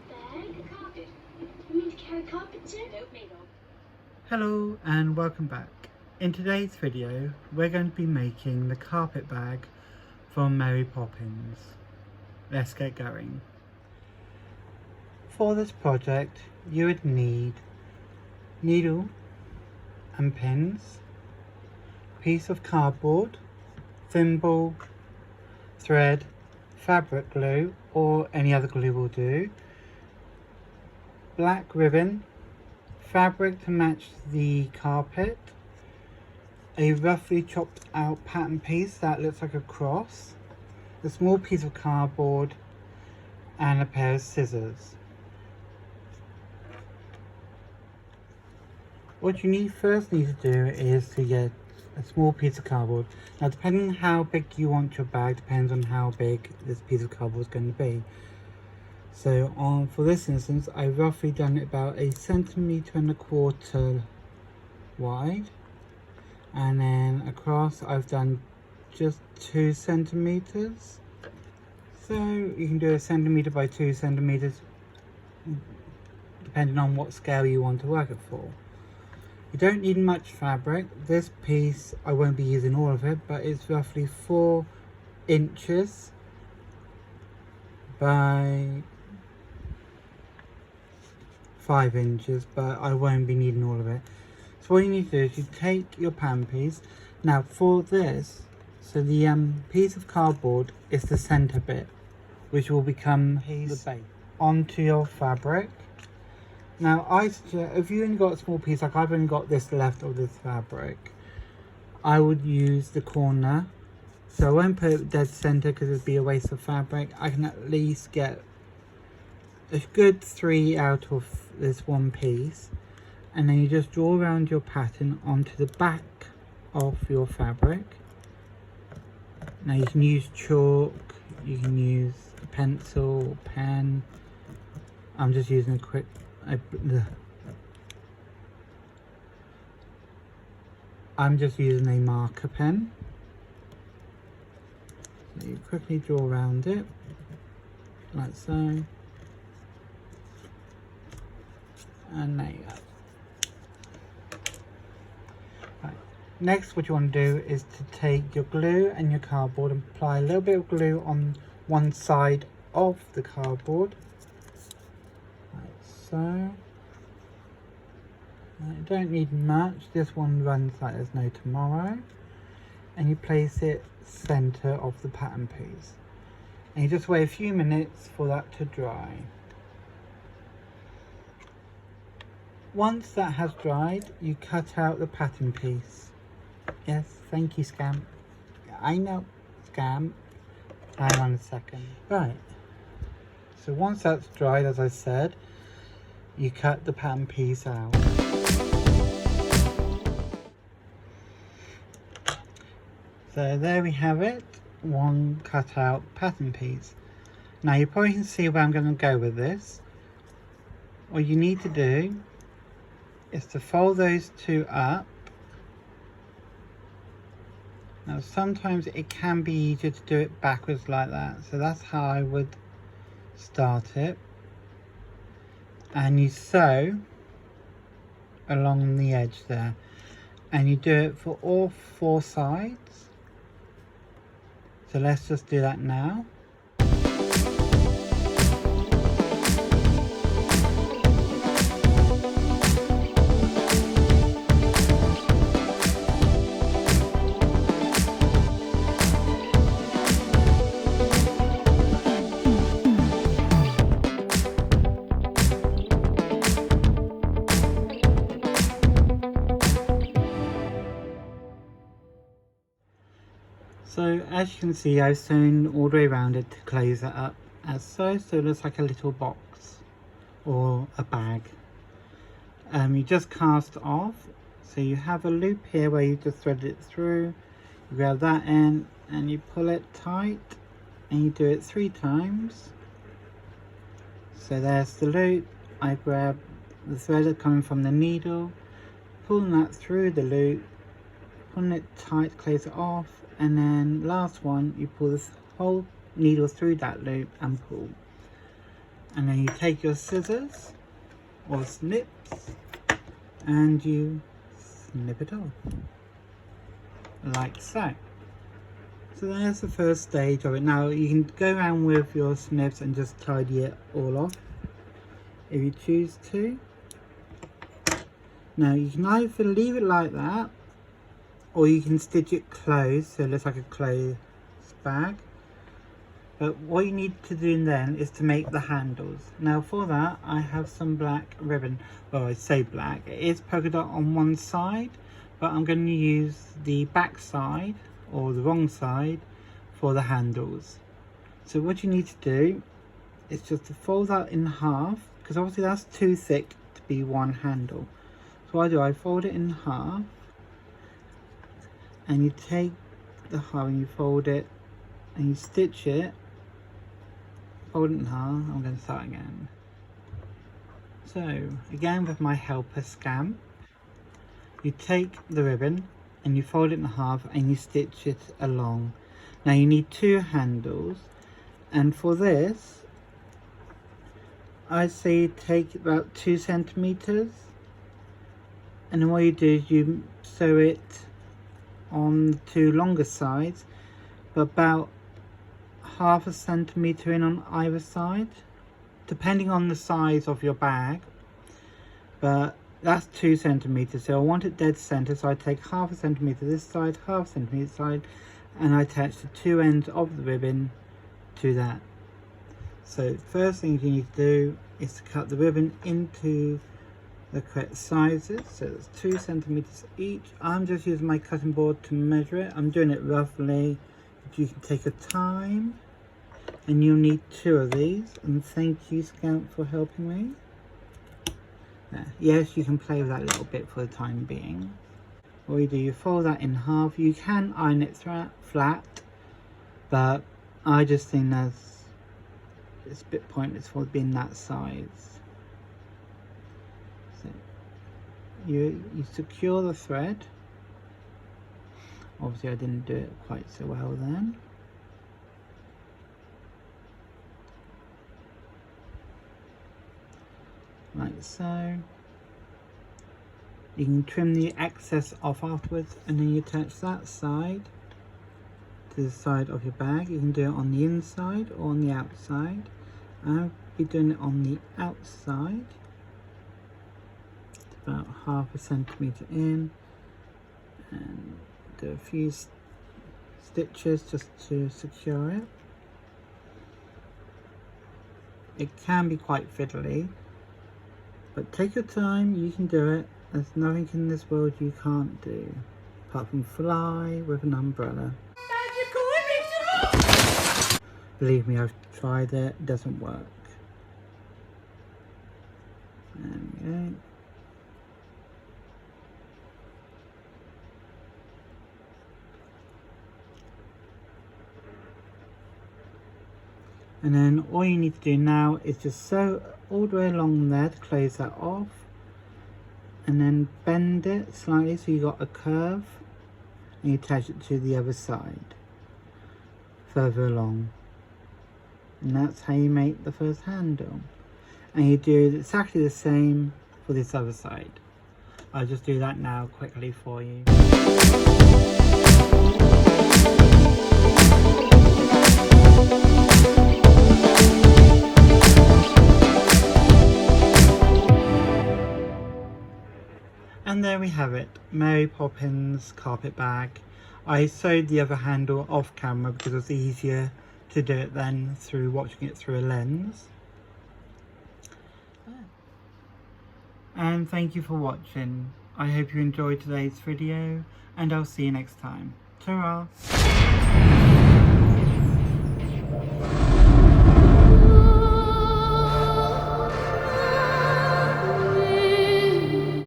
Bag? Carpet. You mean to carry carpet too? No, Mabel. Hello and welcome back. In today's video we're going to be making the carpet bag from Mary Poppins. Let's get going. For this project you would need needle and pins, piece of cardboard, thimble, thread, fabric glue or any other glue will do, black ribbon, fabric to match the carpet, a roughly chopped out pattern piece that looks like a cross, a small piece of cardboard and a pair of scissors. What you first need to do is to get a small piece of cardboard. Now depending on how big you want your bag depends on how big this piece of cardboard is going to be. So for this instance I've roughly done it about 1.25 centimeters wide, and then across I've done just 2 centimeters. So you can do 1 centimeter by 2 centimeters depending on what scale you want to work it for. You don't need much fabric. This piece I won't be using all of it, but it's roughly 4 inches by 5 inches, but I won't be needing all of it. So what you need to do is you take your pattern piece. Now for this, so the piece of cardboard is the center bit, which will become the base onto your fabric. Now I suggest, if you only got a small piece, like I've only got this left of this fabric, I would use the corner. So I won't put it dead center because it'd be a waste of fabric. I can at least get a good 3 out of this one piece, and then you just draw around your pattern onto the back of your fabric. Now you can use chalk, you can use a pencil, pen. I'm just using I'm just using a marker pen. So you quickly draw around it, like so. And there you go. Right. Next what you want to do is to take your glue and your cardboard and apply a little bit of glue on one side of the cardboard. Like so. You don't need much, this one runs like there's no tomorrow. And you place it center of the pattern piece. And you just wait a few minutes for that to dry. Once that has dried, you cut out the pattern piece. Yes, thank you, Scamp. I know, Scamp. Hang on a second. Right. So once that's dried, as I said, you cut the pattern piece out. So there we have it, one cut out pattern piece. Now you probably can see where I'm going to go with this. What you need to do is to fold those two up. Now sometimes it can be easier to do it backwards like that, so that's how I would start it. And you sew along the edge there, and you do it for all 4 sides. So let's just do that now. So as you can see, I've sewn all the way around it to close it up as so it looks like a little box or a bag. You just cast off, so you have a loop here where you just thread it through, you grab that in and you pull it tight and you do it 3 times. So there's the loop. I grab the thread coming from the needle, pulling that through the loop, pulling it tight, close it off, and then last one you pull this whole needle through that loop and pull. And then you take your scissors or snips and you snip it off like so. So there's the first stage of it. Now you can go around with your snips and just tidy it all off if you choose to. Now you can either leave it like that or you can stitch it closed so it looks like a clothes bag. But what you need to do then is to make the handles. Now for that I have some black ribbon. Well, I say black, it is polka dot on one side, but I'm going to use the back side or the wrong side for the handles. So what you need to do is just to fold that in half, because obviously that's too thick to be one handle. So what I do, I fold it in half and you take the half and you fold it and you stitch it, fold it in half. I'm going to start again. So again with my helper scamp, you take the ribbon and you fold it in half and you stitch it along. Now you need two handles, and for this I say take about 2 centimeters, and then what you do is you sew it on the two longer sides, but about 1/2 centimeter in on either side, depending on the size of your bag. But that's 2 centimeters, so I want it dead center, so I take 1/2 centimeter this side, 1/2 centimeter this side, and I attach the two ends of the ribbon to that. So first thing you need to do is to cut the ribbon into the correct sizes. So it's 2 centimeters each. I'm just using my cutting board to measure it. I'm doing it roughly, but you can take your time, and you'll need 2 of these. And thank you, Scamp, for helping me. Yes, you can play with that a little bit for the time being. What you do, you fold that in half. You can iron it flat, but I just think it's a bit pointless for it being that size. So you secure the thread. Obviously I didn't do it quite so well then. Like so. You can trim the excess off afterwards, and then you attach that side to the side of your bag. You can do it on the inside or on the outside. I'll be doing it on the outside, about 1/2 centimeter in, and do a few stitches just to secure it. It can be quite fiddly, but take your time, you can do it. There's nothing in this world you can't do, apart from fly with an umbrella. Believe me, I've tried it, it doesn't work. There we go. And then all you need to do now is just sew all the way along there to close that off, and then bend it slightly so you got a curve, and you attach it to the other side further along, and that's how you make the first handle. And you do exactly the same for this other side. I'll just do that now quickly for you. And there we have it, Mary Poppins carpet bag. I sewed the other handle off camera because it was easier to do it than through watching it through a lens. And thank you for watching. I hope you enjoyed today's video, and I'll see you next time. Ta-ra!